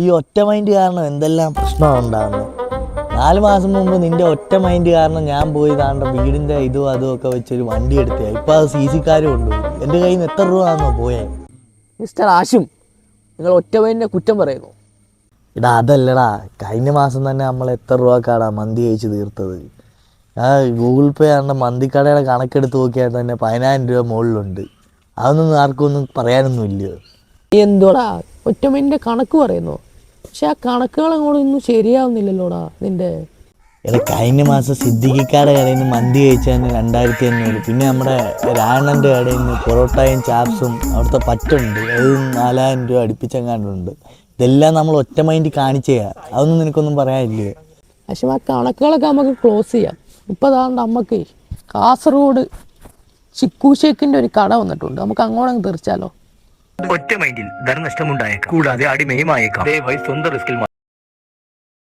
ഈ ഒറ്റ മൈൻഡ് കാരണം എന്തെല്ലാം പ്രശ്നമാണ് ഉണ്ടാകുന്നത്. 4 മാസം മുമ്പ് നിന്റെ ഒറ്റ മൈൻഡ് കാരണം ഞാൻ പോയി താണ്ട വീടിൻ്റെ ഇതും അതും ഒക്കെ വെച്ചൊരു വണ്ടി എടുത്തേ. ഇപ്പോൾ അത് CC-ക്കാരും കൊണ്ടുപോയി. എൻ്റെ കയ്യിൽ നിന്ന് എത്ര രൂപ ആണെന്നോ പോയേ? മിസ്റ്റർ ആശും, നിങ്ങൾ ഒറ്റ മൈൻഡിനെ കുറ്റം പറയുന്നു. ഇടാ അതല്ലടാ, കഴിഞ്ഞ മാസം തന്നെ നമ്മൾ എത്ര രൂപക്കാടാ മന്തി കഴിച്ച് തീർത്തത്. ഗൂഗിൾ പേ ആണ് മന്തിക്കടയുടെ കണക്കെടുത്ത് നോക്കിയാൽ തന്നെ 10,000 രൂപ മുകളിലുണ്ട്. അതൊന്നും ആർക്കും ഒന്നും പറയാനൊന്നും ഇല്ലയോ? നീ എന്തോടാ ഒറ്റ മൈൻഡിൻ്റെ കണക്ക് പറയുന്നു? പക്ഷെ ആ കണക്കുകൾ അങ്ങോട്ടൊന്നും ശരിയാവുന്നില്ലല്ലോടാ നിൻ്റെ. കഴിഞ്ഞ മാസം സിദ്ദിഖിക്കാരുടെ കടയിൽ നിന്ന് മന്തി കഴിച്ചതിന് 2,500. പിന്നെ നമ്മുടെ രാണൻ്റെ കടയിൽ നിന്ന് പൊറോട്ടയും ചാപ്സും അവിടുത്തെ പറ്റുണ്ട്, അത് 4,000 രൂപ അടുപ്പിച്ചെങ്ങാണ്ടുണ്ട്. ഇതെല്ലാം നമ്മൾ ഒറ്റ മൈൻഡ് കാണിച്ചേ. അതൊന്നും നിനക്കൊന്നും പറയാനില്ലേ? പക്ഷെ ആ കണക്കുകളൊക്കെ നമുക്ക് ക്ലോസ് ചെയ്യാം. ഇപ്പോൾ അതാണ്ട് അമ്മക്ക് കാസർഗോഡ് ചിക്കു ഷേക്കിൻ്റെ ഒരു കട വന്നിട്ടുണ്ട്, നമുക്ക് അങ്ങോട്ടങ്ങ് തീർച്ചാലോ. ഒറ്റ മൈൻഡിൽ ധനനഷ്ടമുണ്ടായേക്കാം, കൂടാതെ അടിമയുമായേക്കാം. ദയവായി സ്വന്തം റിസ്കിൽ